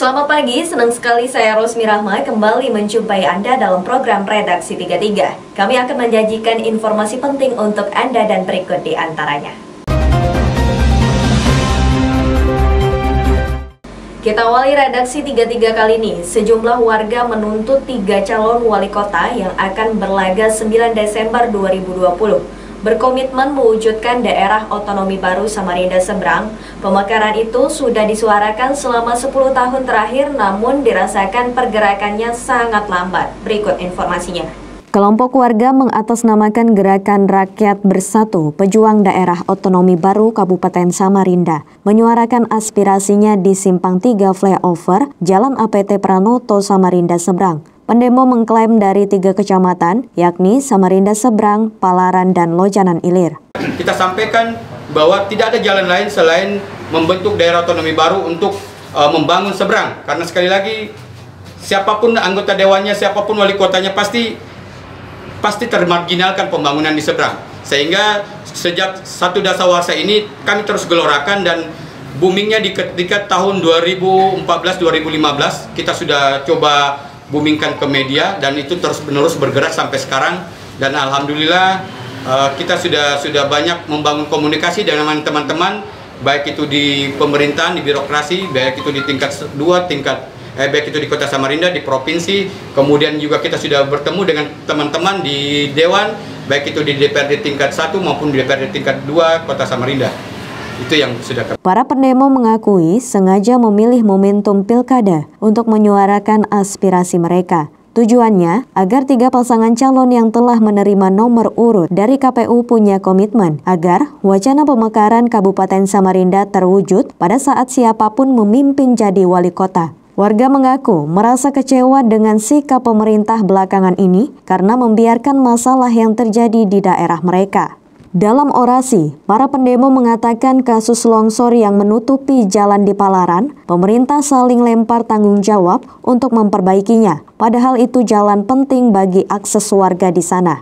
Selamat pagi, senang sekali saya Rosmi Rahma kembali menjumpai Anda dalam program Redaksi 33. Kami akan menjanjikan informasi penting untuk Anda dan berikut di antaranya. Kita awali Redaksi 33 kali ini. Sejumlah warga menuntut 3 calon wali kota yang akan berlaga 9 Desember 2020. Berkomitmen mewujudkan daerah otonomi baru Samarinda Seberang. Pemekaran itu sudah disuarakan selama 10 tahun terakhir, namun dirasakan pergerakannya sangat lambat. Berikut informasinya. Kelompok warga mengatasnamakan Gerakan Rakyat Bersatu Pejuang Daerah Otonomi Baru Kabupaten Samarinda menyuarakan aspirasinya di Simpang 3 Flyover Jalan APT Pranoto Samarinda Seberang. Pendemo mengklaim dari 3 kecamatan, yakni Samarinda Seberang, Palaran, dan Lojanan Ilir. Kita sampaikan bahwa tidak ada jalan lain selain membentuk daerah otonomi baru untuk membangun seberang. Karena sekali lagi, siapapun anggota dewannya, siapapun wali kotanya pasti termarginalkan pembangunan di seberang. Sehingga sejak satu dasawarsa ini kami terus gelorakan dan boomingnya di ketika tahun 2014-2015 kita sudah coba boomingkan ke media dan itu terus-menerus bergerak sampai sekarang, dan alhamdulillah kita sudah banyak membangun komunikasi dengan teman-teman, baik itu di pemerintahan, di birokrasi, baik itu di tingkat 2, baik itu di Kota Samarinda, di provinsi, kemudian juga kita sudah bertemu dengan teman-teman di Dewan, baik itu di DPRD tingkat 1 maupun di DPRD tingkat 2 Kota Samarinda. Itu yang sudah. Para pendemo mengakui sengaja memilih momentum pilkada untuk menyuarakan aspirasi mereka. Tujuannya agar 3 pasangan calon yang telah menerima nomor urut dari KPU punya komitmen agar wacana pemekaran Kabupaten Samarinda terwujud pada saat siapapun memimpin jadi wali kota. Warga mengaku merasa kecewa dengan sikap pemerintah belakangan ini karena membiarkan masalah yang terjadi di daerah mereka. Dalam orasi, para pendemo mengatakan kasus longsor yang menutupi jalan di Palaran, pemerintah saling lempar tanggung jawab untuk memperbaikinya. Padahal itu jalan penting bagi akses warga di sana.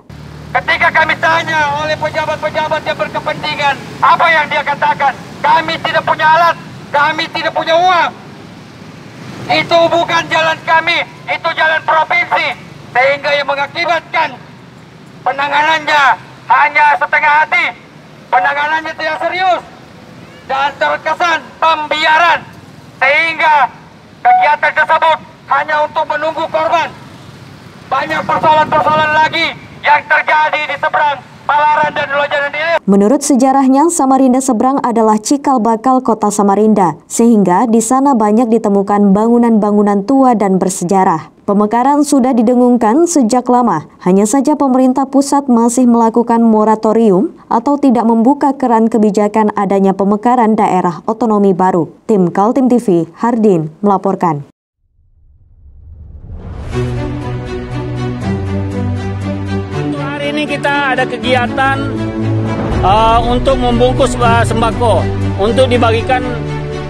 Ketika kami tanya oleh pejabat-pejabat yang berkepentingan, apa yang dia katakan? Kami tidak punya alat, kami tidak punya uang. Itu bukan jalan kami, itu jalan provinsi. Sehingga yang mengakibatkan penanganannya hanya setengah hati, penanganannya tidak serius, dan terkesan pembiaran. Sehingga kegiatan tersebut hanya untuk menunggu korban. Banyak persoalan-persoalan lagi yang terjadi di seberang Palaran dan Lojanan Ilir. Menurut sejarahnya, Samarinda Seberang adalah cikal bakal kota Samarinda, sehingga di sana banyak ditemukan bangunan-bangunan tua dan bersejarah. Pemekaran sudah didengungkan sejak lama, hanya saja pemerintah pusat masih melakukan moratorium atau tidak membuka keran kebijakan adanya pemekaran daerah otonomi baru. Tim Kaltim TV, Hardin melaporkan. Hari ini kita ada kegiatan untuk membungkus sembako untuk dibagikan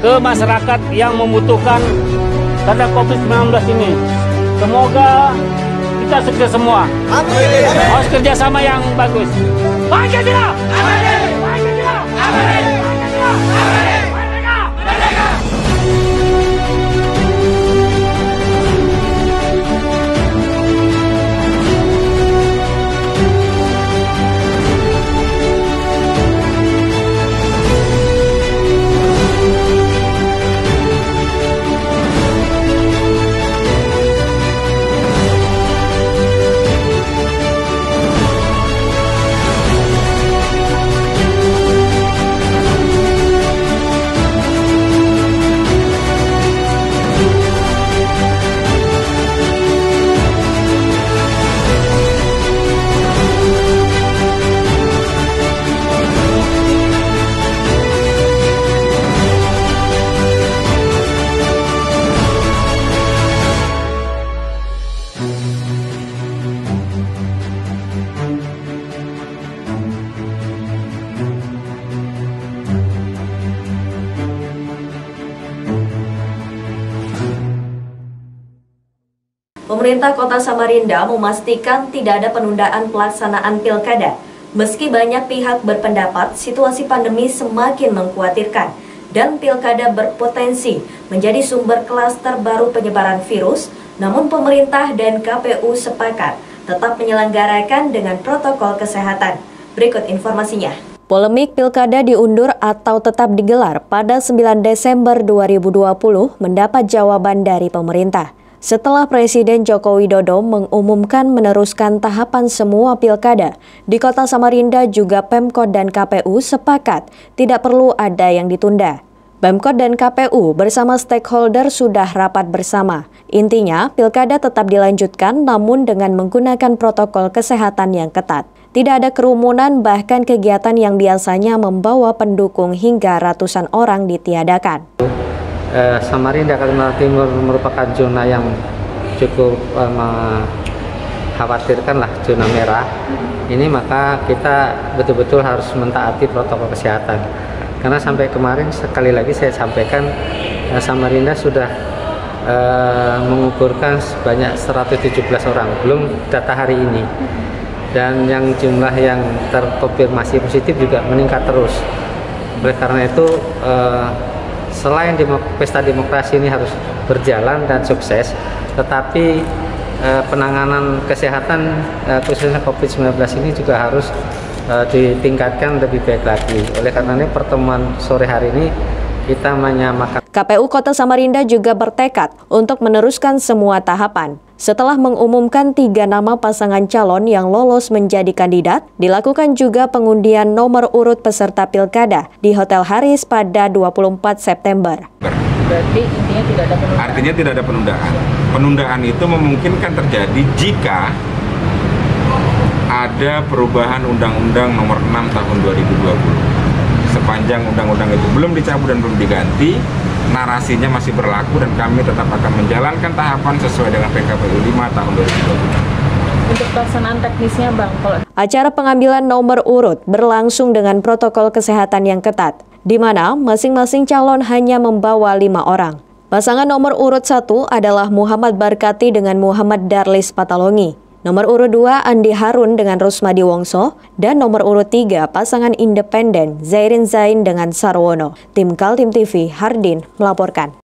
ke masyarakat yang membutuhkan karena COVID-19 ini. Semoga kita sukses semua. Harus kerjasama yang bagus. Pancasila! Pancasila! Pancasila! Pemerintah Kota Samarinda memastikan tidak ada penundaan pelaksanaan pilkada. Meski banyak pihak berpendapat situasi pandemi semakin mengkhawatirkan, dan pilkada berpotensi menjadi sumber klaster baru penyebaran virus, namun pemerintah dan KPU sepakat tetap menyelenggarakan dengan protokol kesehatan. Berikut informasinya. Polemik pilkada diundur atau tetap digelar pada 9 Desember 2020 mendapat jawaban dari pemerintah. Setelah Presiden Joko Widodo mengumumkan meneruskan tahapan semua pilkada, di Kota Samarinda juga Pemkot dan KPU sepakat tidak perlu ada yang ditunda. Pemkot dan KPU bersama stakeholder sudah rapat bersama. Intinya, pilkada tetap dilanjutkan namun dengan menggunakan protokol kesehatan yang ketat. Tidak ada kerumunan, bahkan kegiatan yang biasanya membawa pendukung hingga ratusan orang ditiadakan. Samarinda, Kalimantan Timur merupakan zona yang cukup mengkhawatirkan lah, zona merah. Ini maka kita betul-betul harus mentaati protokol kesehatan. Karena sampai kemarin sekali lagi saya sampaikan Samarinda sudah mengukurkan sebanyak 117 orang, belum data hari ini. Dan yang jumlah yang terkonfirmasi positif juga meningkat terus. Oleh karena itu selain pesta demokrasi ini harus berjalan dan sukses, tetapi penanganan kesehatan khususnya COVID-19 ini juga harus ditingkatkan lebih baik lagi. Oleh karena ini pertemuan sore hari ini kita menyamakan. KPU Kota Samarinda juga bertekad untuk meneruskan semua tahapan. Setelah mengumumkan 3 nama pasangan calon yang lolos menjadi kandidat, dilakukan juga pengundian nomor urut peserta pilkada di Hotel Haris pada 24 September. Berarti intinya tidak ada penundaan? Artinya tidak ada penundaan. Penundaan itu memungkinkan terjadi jika ada perubahan Undang-Undang Nomor 6 Tahun 2020. Sepanjang undang-undang itu belum dicabut dan belum diganti, narasinya masih berlaku dan kami tetap akan menjalankan tahapan sesuai dengan PKPU 5 tahun 2020. Untuk pelaksanaan teknisnya, Bang, acara pengambilan nomor urut berlangsung dengan protokol kesehatan yang ketat, di mana masing-masing calon hanya membawa 5 orang. Pasangan nomor urut 1 adalah Muhammad Barkati dengan Muhammad Darlis Patalongi. Nomor urut 2 Andi Harun dengan Rusmadi Wongso, dan nomor urut 3 pasangan independen Zairin Zain dengan Sarwono. Tim Kaltim TV, Hardin melaporkan.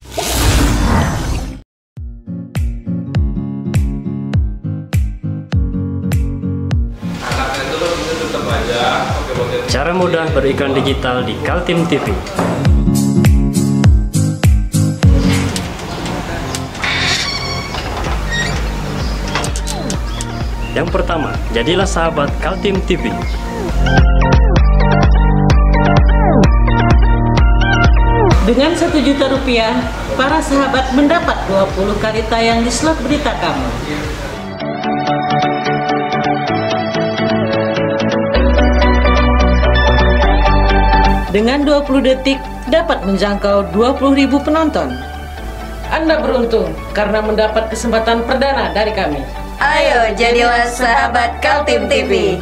Cara mudah beriklan digital di Kaltim TV. Yang pertama, jadilah sahabat Kaltim TV. Dengan Rp1.000.000, para sahabat mendapat 20 kali tayang di slot berita kamu. Dengan 20 detik, dapat menjangkau 20.000 penonton. Anda beruntung karena mendapat kesempatan perdana dari kami. Ayo jadilah sahabat Kaltim TV.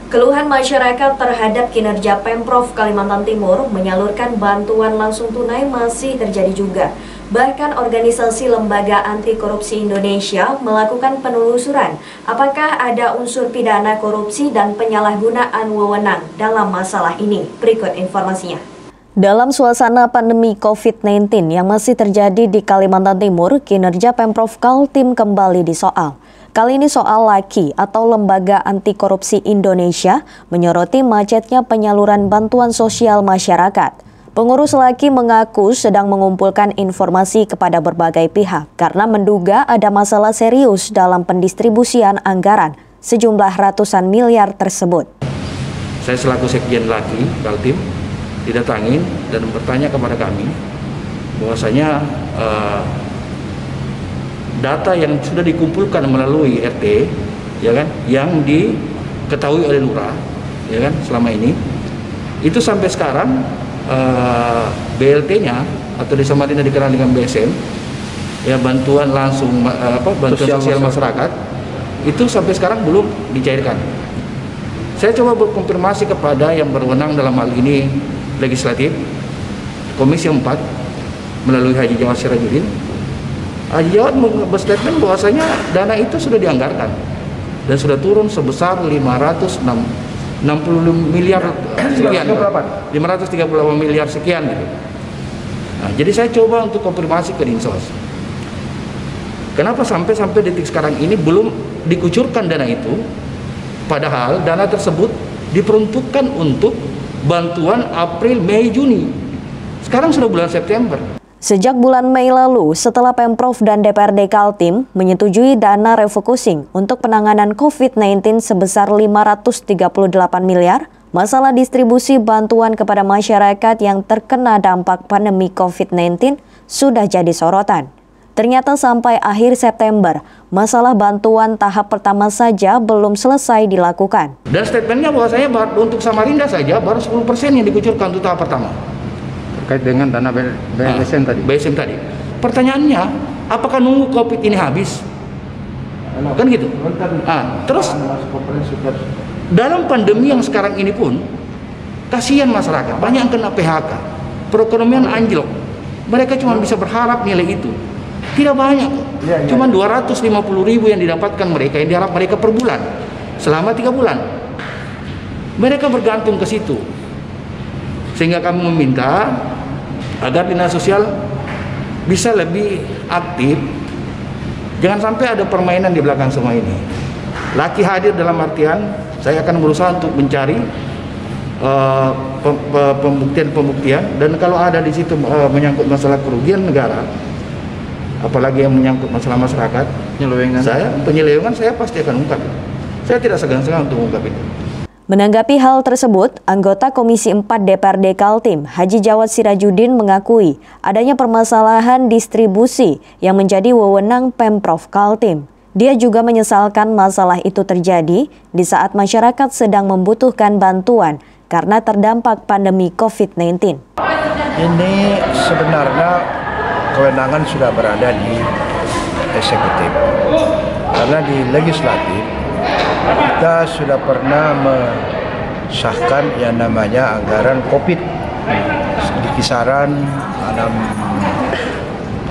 Keluhan masyarakat terhadap kinerja Pemprov Kalimantan Timur menyalurkan bantuan langsung tunai masih terjadi juga. Bahkan organisasi Lembaga Anti Korupsi Indonesia melakukan penelusuran apakah ada unsur pidana korupsi dan penyalahgunaan wewenang dalam masalah ini. Berikut informasinya. Dalam suasana pandemi COVID-19 yang masih terjadi di Kalimantan Timur, kinerja Pemprov Kaltim kembali disoal. Kali ini soal LAKI atau Lembaga Anti Korupsi Indonesia menyoroti macetnya penyaluran bantuan sosial masyarakat. Pengurus LAKI mengaku sedang mengumpulkan informasi kepada berbagai pihak karena menduga ada masalah serius dalam pendistribusian anggaran sejumlah ratusan miliar tersebut. Saya selaku Sekjen LAKI Kaltim didatangin dan bertanya kepada kami bahwasanya data yang sudah dikumpulkan melalui RT, ya kan, yang diketahui oleh lurah, ya kan, selama ini itu sampai sekarang BLT-nya atau di Samarinda dikenal dengan BSM, ya, bantuan langsung bantuan sosial masyarakat itu sampai sekarang belum dicairkan. Saya coba berkonfirmasi kepada yang berwenang dalam hal ini legislatif, Komisi 4 melalui Haji Jawad Sirajudin. Haji Jawad berstatement bahwasanya dana itu sudah dianggarkan dan sudah turun sebesar 506 60 miliar sekian, 538 miliar sekian gitu. Nah, jadi saya coba untuk konfirmasi ke Dinsos. Kenapa sampai detik sekarang ini belum dikucurkan dana itu, padahal dana tersebut diperuntukkan untuk bantuan April, Mei, Juni. Sekarang sudah bulan September. Sejak bulan Mei lalu, setelah Pemprov dan DPRD Kaltim menyetujui dana refocusing untuk penanganan COVID-19 sebesar 538 miliar, masalah distribusi bantuan kepada masyarakat yang terkena dampak pandemi COVID-19 sudah jadi sorotan. Ternyata sampai akhir September, masalah bantuan tahap pertama saja belum selesai dilakukan. Dan statementnya bahwasanya untuk Samarinda saja baru 10% yang dikucurkan untuk tahap pertama. Terkait dengan dana BSM tadi. BSM tadi. Pertanyaannya, apakah nunggu COVID ini habis? Kan gitu. Terus dalam pandemi yang sekarang ini pun kasihan masyarakat, banyak yang kena PHK, perekonomian anjlok. Mereka cuma bisa berharap nilai itu. Tidak banyak, cuma 250.000 yang didapatkan mereka, yang diharap mereka per bulan selama 3 bulan. Mereka bergantung ke situ. Sehingga kami meminta agar Dinas Sosial bisa lebih aktif. Jangan sampai ada permainan di belakang semua ini. Laki hadir dalam artian saya akan berusaha untuk mencari pembuktian, dan kalau ada di situ menyangkut masalah kerugian negara, apalagi yang menyangkut masalah masyarakat, penyelewengan saya pasti akan ungkap. Saya tidak segan-segan untuk mengungkap itu. Menanggapi hal tersebut, anggota Komisi 4 DPRD Kaltim, Haji Jawad Sirajudin mengakui adanya permasalahan distribusi yang menjadi wewenang Pemprov Kaltim. Dia juga menyesalkan masalah itu terjadi di saat masyarakat sedang membutuhkan bantuan karena terdampak pandemi COVID-19. Ini sebenarnya kewenangan sudah berada di eksekutif, karena di legislatif kita sudah pernah mensahkan yang namanya anggaran COVID di kisaran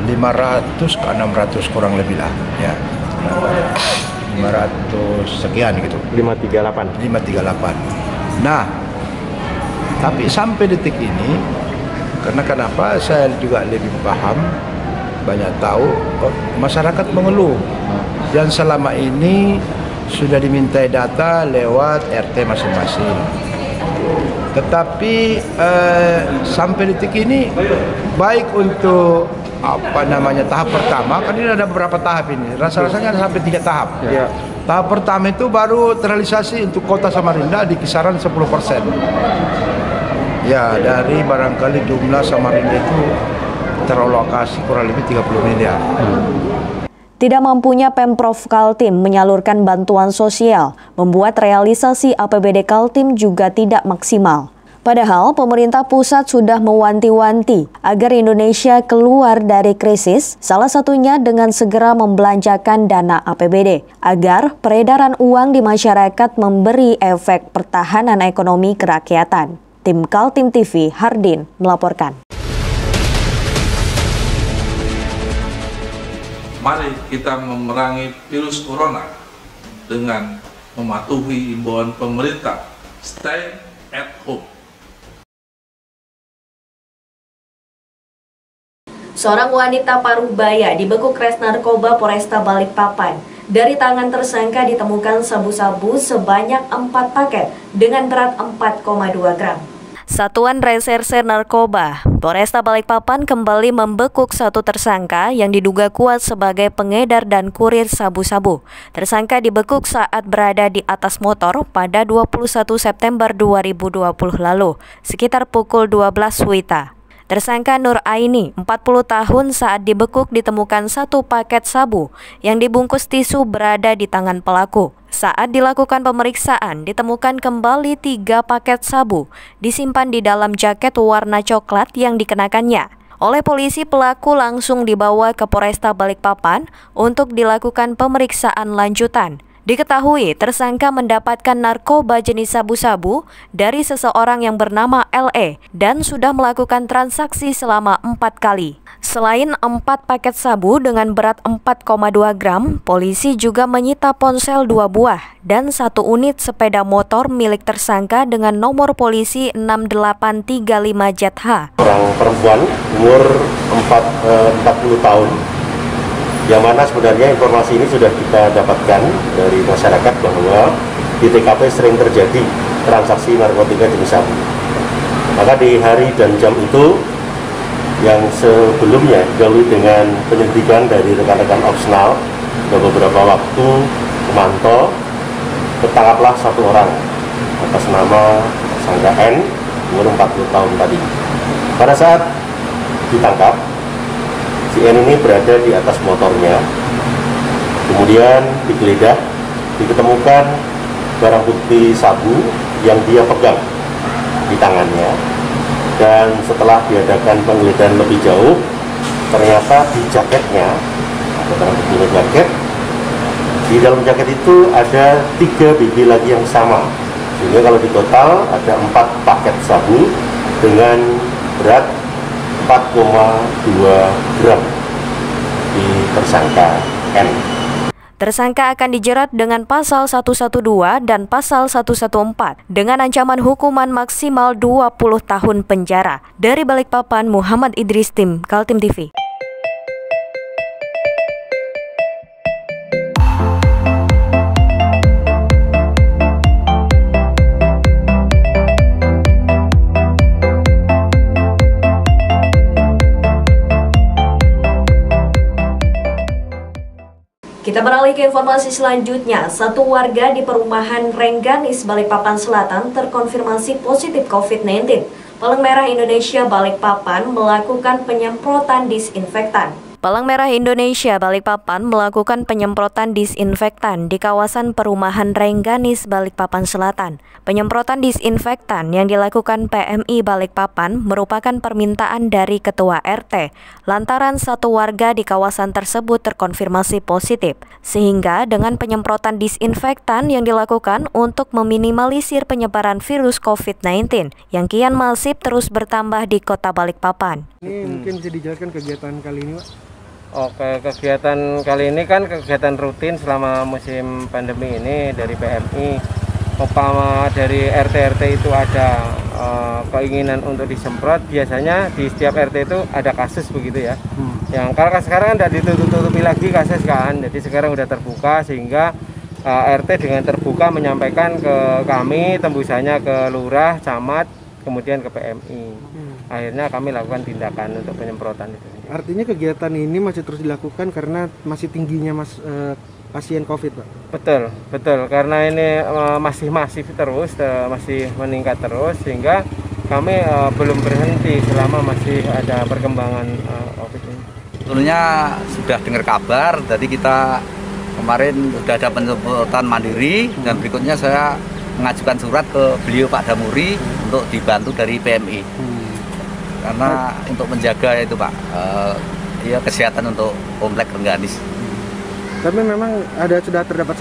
500 ke 600 kurang lebih lah, ya. 500 sekian gitu. 538. Nah, tapi sampai detik ini, karena kenapa saya juga lebih paham, banyak tahu, masyarakat mengeluh dan selama ini sudah dimintai data lewat RT masing-masing. Tetapi sampai detik ini, baik untuk tahap pertama, kan ini ada beberapa tahap ini. Rasa-rasanya ada sampai 3 tahap. Ya. Tahap pertama itu baru terrealisasi untuk Kota Samarinda di kisaran 10%. Ya, dari barangkali jumlah Samarinda itu teralokasi kurang lebih 30 miliar. Tidak mampunya Pemprov Kaltim menyalurkan bantuan sosial membuat realisasi APBD Kaltim juga tidak maksimal. Padahal pemerintah pusat sudah mewanti-wanti agar Indonesia keluar dari krisis, salah satunya dengan segera membelanjakan dana APBD, agar peredaran uang di masyarakat memberi efek pertahanan ekonomi kerakyatan. Tim Kaltim TV, Hardin, melaporkan. Mari kita memerangi virus corona dengan mematuhi imbauan pemerintah. Stay at home. Seorang wanita Parubaya dibekuk Res Narkoba Polresta Balikpapan. Dari tangan tersangka ditemukan sabu-sabu sebanyak 4 paket dengan berat 4,2 gram. Satuan Reserse Narkoba Polresta Balikpapan kembali membekuk satu tersangka yang diduga kuat sebagai pengedar dan kurir sabu-sabu. Tersangka dibekuk saat berada di atas motor pada 21 September 2020 lalu, sekitar pukul 12 WITA. Tersangka Nur Aini, 40 tahun, saat dibekuk ditemukan 1 paket sabu yang dibungkus tisu berada di tangan pelaku. Saat dilakukan pemeriksaan, ditemukan kembali 3 paket sabu disimpan di dalam jaket warna coklat yang dikenakannya. Oleh polisi, pelaku langsung dibawa ke Polresta Balikpapan untuk dilakukan pemeriksaan lanjutan. Diketahui tersangka mendapatkan narkoba jenis sabu-sabu dari seseorang yang bernama LE dan sudah melakukan transaksi selama 4 kali. Selain 4 paket sabu dengan berat 4,2 gram, polisi juga menyita ponsel 2 buah dan 1 unit sepeda motor milik tersangka dengan nomor polisi 6835 ZH. Orang perempuan umur 40 tahun, yang mana sebenarnya informasi ini sudah kita dapatkan dari masyarakat bahwa di TKP sering terjadi transaksi narkotika jenis sabu. Maka di hari dan jam itu yang sebelumnya didahului dengan penyelidikan dari rekan-rekan opsional dan beberapa waktu memantau, tertangkaplah 1 orang atas nama tersangka N umur 40 tahun tadi. Pada saat ditangkap, si N ini berada di atas motornya, kemudian digeledah, diketemukan barang bukti sabu yang dia pegang di tangannya, dan setelah diadakan penggeledahan lebih jauh, ternyata di jaketnya, ada barang bukti jaket, di dalam jaket itu ada 3 biji lagi yang sama, sehingga kalau di total ada 4 paket sabu dengan berat 4,2 gram di tersangka N. Tersangka akan dijerat dengan pasal 112 dan pasal 114 dengan ancaman hukuman maksimal 20 tahun penjara. Dari Balikpapan, Muhammad Idris, tim Kaltim TV. Kita beralih ke informasi selanjutnya. 1 warga di perumahan Rengganis, Balikpapan Selatan terkonfirmasi positif COVID-19. Palang Merah Indonesia Balikpapan melakukan penyemprotan disinfektan. Palang Merah Indonesia Balikpapan melakukan penyemprotan disinfektan di kawasan perumahan Rengganis, Balikpapan Selatan. Penyemprotan disinfektan yang dilakukan PMI Balikpapan merupakan permintaan dari Ketua RT, lantaran 1 warga di kawasan tersebut terkonfirmasi positif. Sehingga dengan penyemprotan disinfektan yang dilakukan untuk meminimalisir penyebaran virus COVID-19 yang kian masif terus bertambah di Kota Balikpapan. Ini mungkin bisa dijelaskan kegiatan kali ini, Pak? Oke, kegiatan kali ini kan kegiatan rutin selama musim pandemi ini dari PMI. Umpama dari RT-RT itu ada keinginan untuk disemprot, biasanya di setiap RT itu ada kasus begitu ya. Yang kalau sekarang tidak ditutup-tutupi lagi kasus kan, jadi sekarang udah terbuka sehingga RT dengan terbuka menyampaikan ke kami tembusannya ke lurah, camat, kemudian ke PMI. Akhirnya kami lakukan tindakan untuk penyemprotan itu. Artinya kegiatan ini masih terus dilakukan karena masih tingginya pasien COVID, Pak? Betul. Karena ini masih masif terus, masih meningkat terus, sehingga kami belum berhenti selama masih ada perkembangan COVID ini. Tentunya sudah dengar kabar, jadi kita kemarin sudah ada penyemprotan mandiri, dan berikutnya saya mengajukan surat ke beliau Pak Damuri untuk dibantu dari PMI. Karena untuk menjaga itu Pak, ya kesehatan untuk komplek Rengganis. Tapi memang sudah terdapat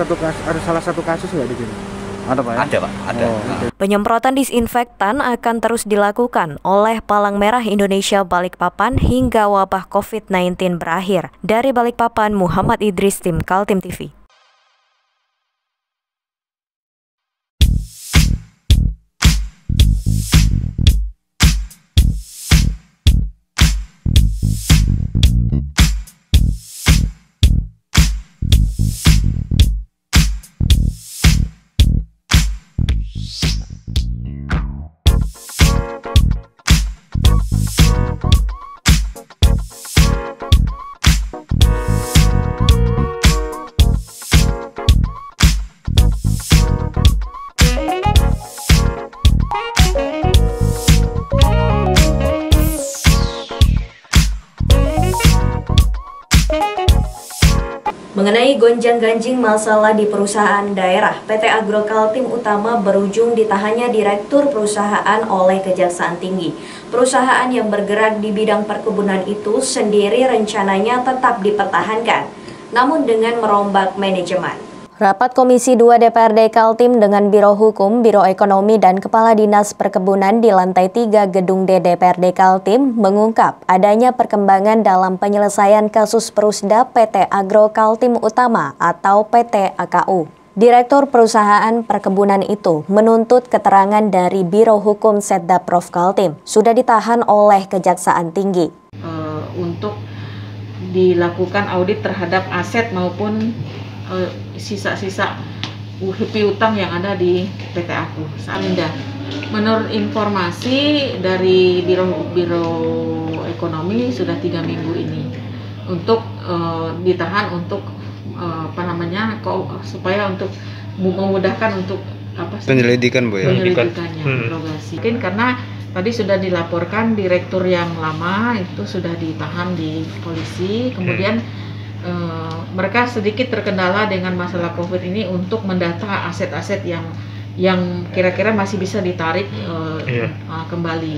salah satu kasus nggak di sini? Ada Pak? Ada Pak, ada. Penyemprotan disinfektan akan terus dilakukan oleh Palang Merah Indonesia Balikpapan hingga wabah COVID-19 berakhir. Dari Balikpapan, Muhammad Idris, tim Kaltim TV. Mengenai gonjang-ganjing masalah di perusahaan daerah, PT Agro Kaltim Utama berujung ditahannya Direktur Perusahaan oleh Kejaksaan Tinggi. Perusahaan yang bergerak di bidang perkebunan itu sendiri rencananya tetap dipertahankan, namun dengan merombak manajemen. Rapat Komisi 2 DPRD Kaltim dengan Biro Hukum, Biro Ekonomi, dan Kepala Dinas Perkebunan di lantai 3 Gedung D DPRD Kaltim mengungkap adanya perkembangan dalam penyelesaian kasus Perusda PT Agro Kaltim Utama atau PT AKU. Direktur perusahaan perkebunan itu menuntut keterangan dari Biro Hukum Setda Prof Kaltim sudah ditahan oleh Kejaksaan Tinggi. Untuk dilakukan audit terhadap aset maupun sisa-sisa piutang yang ada di PT AKU. Menurut informasi dari Biro Ekonomi sudah 3 minggu ini untuk ditahan untuk supaya untuk memudahkan untuk penyelidikan, Bu, ya. Penyelidikannya, interogasi. Mungkin karena tadi sudah dilaporkan direktur yang lama itu sudah ditahan di polisi, kemudian mereka sedikit terkendala dengan masalah COVID ini untuk mendata aset-aset yang kira-kira masih bisa ditarik kembali.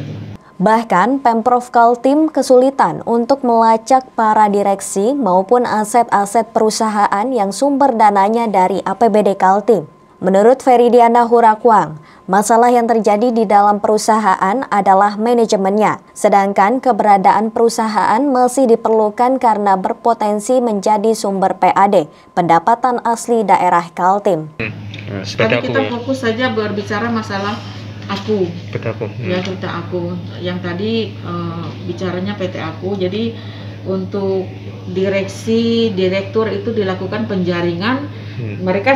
Bahkan Pemprov Kaltim kesulitan untuk melacak para direksi maupun aset-aset perusahaan yang sumber dananya dari APBD Kaltim. Menurut Feridiana Hurakwang, masalah yang terjadi di dalam perusahaan adalah manajemennya, sedangkan keberadaan perusahaan masih diperlukan karena berpotensi menjadi sumber PAD, pendapatan asli daerah Kaltim. Tadi kita fokus saja berbicara masalah AKU, ya PT AKU. Yang tadi bicaranya PT AKU. Jadi untuk direksi, direktur itu dilakukan penjaringan. Mereka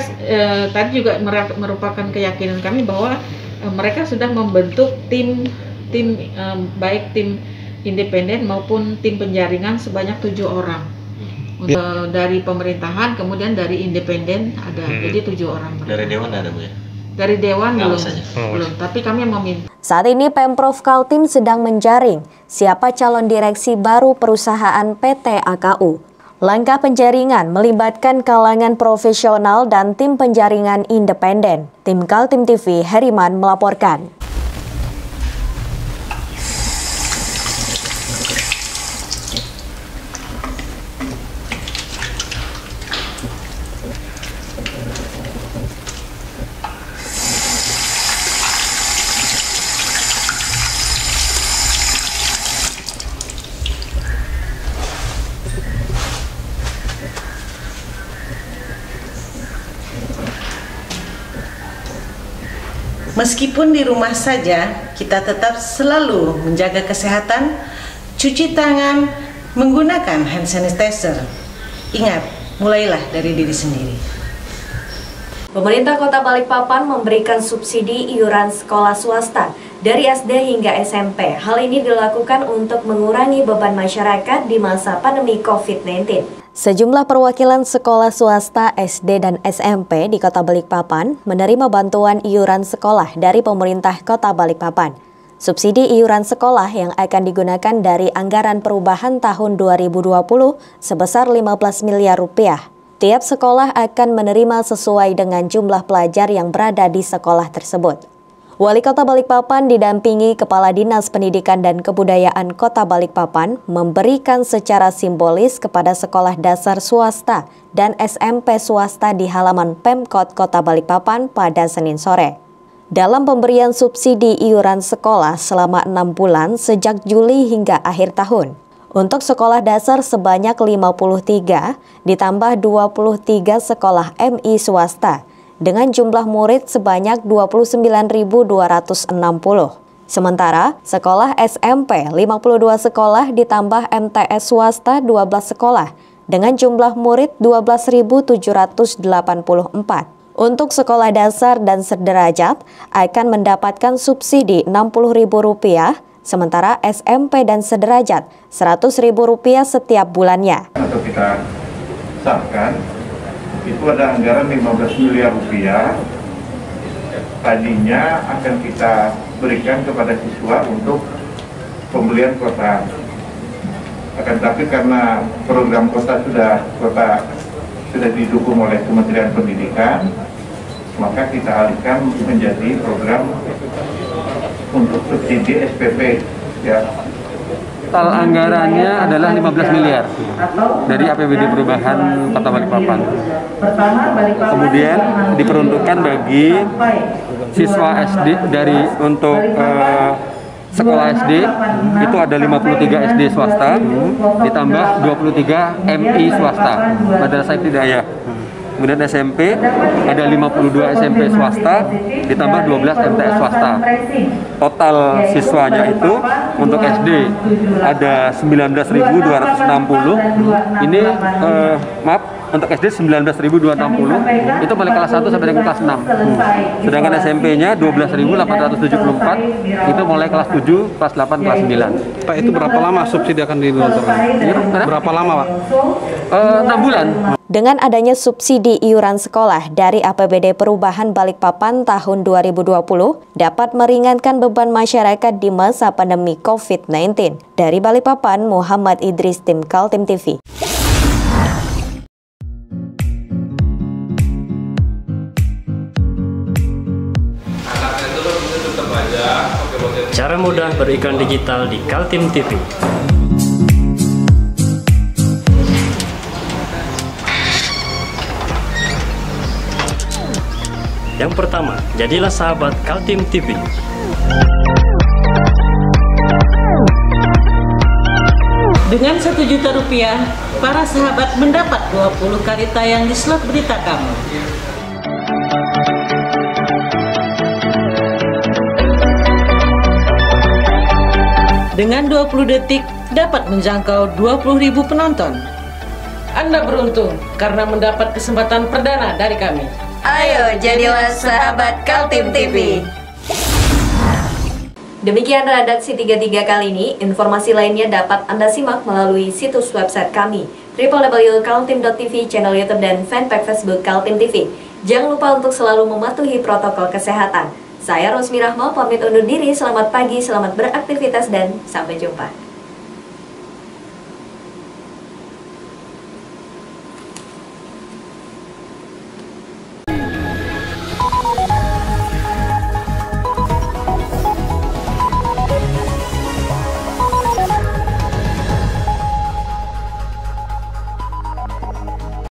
tadi juga merupakan keyakinan kami bahwa mereka sudah membentuk tim baik tim independen maupun tim penjaringan sebanyak 7 orang. Dari pemerintahan, kemudian dari independen ada, jadi 7 orang. Dari Dewan ada, Bu, ya? Dari Dewan belum, tapi kami meminta. Saat ini Pemprov Kaltim sedang menjaring siapa calon direksi baru perusahaan PT AKU. Langkah penjaringan melibatkan kalangan profesional dan tim penjaringan independen. Tim Kaltim TV, Heriman melaporkan. Meskipun di rumah saja, kita tetap selalu menjaga kesehatan, cuci tangan, menggunakan hand sanitizer. Ingat, mulailah dari diri sendiri. Pemerintah Kota Balikpapan memberikan subsidi iuran sekolah swasta dari SD hingga SMP. Hal ini dilakukan untuk mengurangi beban masyarakat di masa pandemi COVID-19. Sejumlah perwakilan sekolah swasta SD dan SMP di Kota Balikpapan menerima bantuan iuran sekolah dari pemerintah Kota Balikpapan. Subsidi iuran sekolah yang akan digunakan dari anggaran perubahan tahun 2020 sebesar 15 miliar rupiah. Tiap sekolah akan menerima sesuai dengan jumlah pelajar yang berada di sekolah tersebut. Wali Kota Balikpapan didampingi Kepala Dinas Pendidikan dan Kebudayaan Kota Balikpapan memberikan secara simbolis kepada sekolah dasar swasta dan SMP swasta di halaman Pemkot Kota Balikpapan pada Senin sore. Dalam pemberian subsidi iuran sekolah selama 6 bulan sejak Juli hingga akhir tahun. Untuk sekolah dasar sebanyak 53 ditambah 23 sekolah MI swasta dengan jumlah murid sebanyak 29.260. Sementara sekolah SMP 52 sekolah ditambah MTS swasta 12 sekolah dengan jumlah murid 12.784. Untuk sekolah dasar dan sederajat akan mendapatkan subsidi Rp60.000, sementara SMP dan sederajat Rp100.000 setiap bulannya. Atau kita sahkan, itu ada anggaran 15 miliar rupiah, tadinya akan kita berikan kepada siswa untuk pembelian kuota. Akan tapi karena program kuota sudah didukung oleh Kementerian Pendidikan, maka kita alihkan menjadi program untuk subsidi SPP, ya. Total anggarannya adalah 15 miliar dari APBD Perubahan Kota Balikpapan. Kemudian diperuntukkan bagi siswa SD untuk sekolah SD itu ada 53 SD swasta ditambah 23 MI swasta, Madrasah Ibtidaiyah. Kemudian SMP ada 52 SMP swasta ditambah 12 MTS swasta. Total siswanya itu untuk SD ada 19.260. Ini maaf, untuk SD 19.260 itu mulai kelas 1 sampai dengan kelas 6. Sedangkan SMP-nya 12.874 itu mulai kelas 7, kelas 8, kelas 9. Pak, itu berapa lama subsidi akan digelontorkan? Berapa lama, Pak? 6 bulan. Dengan adanya subsidi iuran sekolah dari APBD Perubahan Balikpapan tahun 2020 dapat meringankan beban masyarakat di masa pandemi COVID-19. Dari Balikpapan, Muhammad Idris, tim Kaltim TV. Cara mudah beriklan digital di Kaltim TV. Yang pertama, jadilah sahabat Kaltim TV. Dengan Rp1 juta, para sahabat mendapat 20 kali tayang di slot berita kamu. Dengan 20 detik dapat menjangkau 20.000 penonton. Anda beruntung karena mendapat kesempatan perdana dari kami. Ayo jadilah sahabat Kaltim TV. Demikian redaksi 33 kali ini. Informasi lainnya dapat Anda simak melalui situs website kami www.kaltim.tv, channel YouTube dan fanpage Facebook Kaltim TV. Jangan lupa untuk selalu mematuhi protokol kesehatan. Saya Rosmi Rahma pamit undur diri. Selamat pagi, selamat beraktivitas dan sampai jumpa.